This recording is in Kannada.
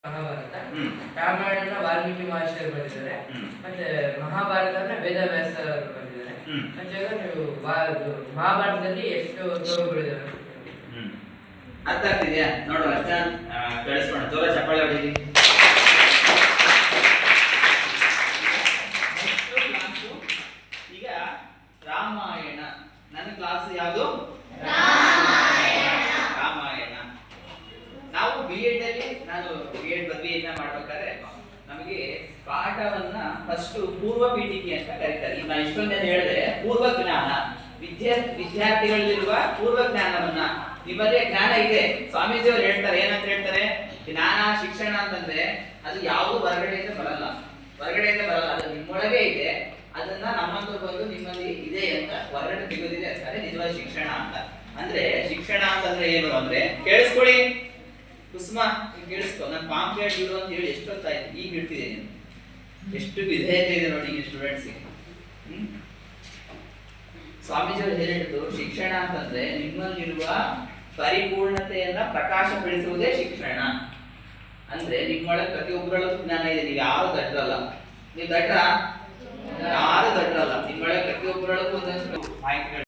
ಮಹಾಭಾರತ, ರಾಮಾಯಣ ವಾಲ್ಮೀಕಿ ಮಹರ್ಷಿಯರು ಬರೆದಿದ್ದಾರೆ, ಮತ್ತೆ ಮಹಾಭಾರತನ ವೇದವ್ಯಾಸ ಬರೆದಿದ್ದಾರೆ. ಮತ್ತೆ ಈಗ ನೀವು ಮಹಾಭಾರತದಲ್ಲಿ ಎಷ್ಟು ಶ್ಲೋಕಗಳಿದಾವೆ ಅರ್ಥ ಆಗ್ತಿದ್ಯಾ? ನೋಡುವ ಅರ್ಥ ಕೇಳಿಸ್ಕೊಂಡು ಜೋರ ಚಪ್ಪಾಳೆ ಹೊಡೀರಿ. ಈಗ ರಾಮಾಯಣ ನನ್ನ ಕ್ಲಾಸ್ ಯಾವುದು? ರಾಮಾಯಣ. ನಾವು B.Ed ಅಲ್ಲಿ ನಾನು B.Ed ಪದವಿಯನ್ನ ಮಾಡ್ಬೇಕಾದ್ರೆ ನಮಗೆ ಪಾಠವನ್ನ ಫಸ್ಟ್ ಪೂರ್ವ ಪೀಠಿಕೆ ಅಂತ ಕರೀತಾರೆ. ಈಗ ನಾನು ಇಷ್ಟೊಂದು ಹೇಳಿದೆ ಪೂರ್ವ ಜ್ಞಾನ, ವಿದ್ಯಾರ್ಥಿಗಳಲ್ಲಿರುವ ಪೂರ್ವ ಜ್ಞಾನವನ್ನ, ನಿಮ್ಮಲ್ಲಿ ಜ್ಞಾನ ಇದೆ. ಸ್ವಾಮೀಜಿ ಅವರು ಹೇಳ್ತಾರೆ, ಏನಂತ ಹೇಳ್ತಾರೆ, ಜ್ಞಾನ ಶಿಕ್ಷಣ ಅಂತಂದ್ರೆ ಅದು ಯಾವುದು ಹೊರಗಡೆಯಿಂದ ಬರಲ್ಲ, ಅದು ನಿಮ್ಮೊಳಗೆ ಇದೆ. ಅದನ್ನ ನಮ್ಮಂತರು ಬಂದು ನಿಮ್ಮಲ್ಲಿ ಇದೆ ಅಂತ ಹೊರಗಡೆ ತೆಗೆದಿದೆ ಅಂತಾರೆ ನಿಜವಾದ ಶಿಕ್ಷಣ ಅಂತ. ಅಂದ್ರೆ ಶಿಕ್ಷಣ ಅಂತಂದ್ರೆ ಏನು ಅಂದ್ರೆ, ಕೇಳಿಸ್ಕೊಳ್ಳಿ ಕುಸುಮ, ಕೇಳಿಸ್ಕೊ. ನಾನು ಪಾಂಪ್ಲೆಟ್ ಇಡು ಅಂತ ಹೇಳಿ ಎಷ್ಟೊತ್ತಾಯ್ತು, ಈಗ ಇಡ್ತಿದ್ದೇನೆ. ಎಷ್ಟು ವಿಧೇಯತೆ ಇದೆ ನೋಡಿ ಈಗ ಸ್ಟೂಡೆಂಟ್ಸ್ಗೆ. ಸ್ವಾಮೀಜಿಯವರು ಹೇಳಿದ್ದು ಶಿಕ್ಷಣ ಅಂತಂದ್ರೆ ನಿಮ್ಮಲ್ಲಿರುವ ಪರಿಪೂರ್ಣತೆಯನ್ನ ಪ್ರಕಾಶಪಡಿಸುವುದೇ ಶಿಕ್ಷಣ. ಅಂದ್ರೆ ನಿಮ್ಮೊಳಗೆ ಪ್ರತಿಯೊಬ್ಬರೊಳಗೂ ಜ್ಞಾನ ಇದೆ. ನೀವು ಯಾರು ದಡ್ರಲ್ಲ, ನೀವು ದಡ್ರ ಯಾರು ದಡ್ರಲ್ಲ. ನಿಮ್ಮೊಳಗೆ ಪ್ರತಿಯೊಬ್ಬರೊಳಗೂ ಒಂದೊಂದು ಮಾಹಿತಿಗಳು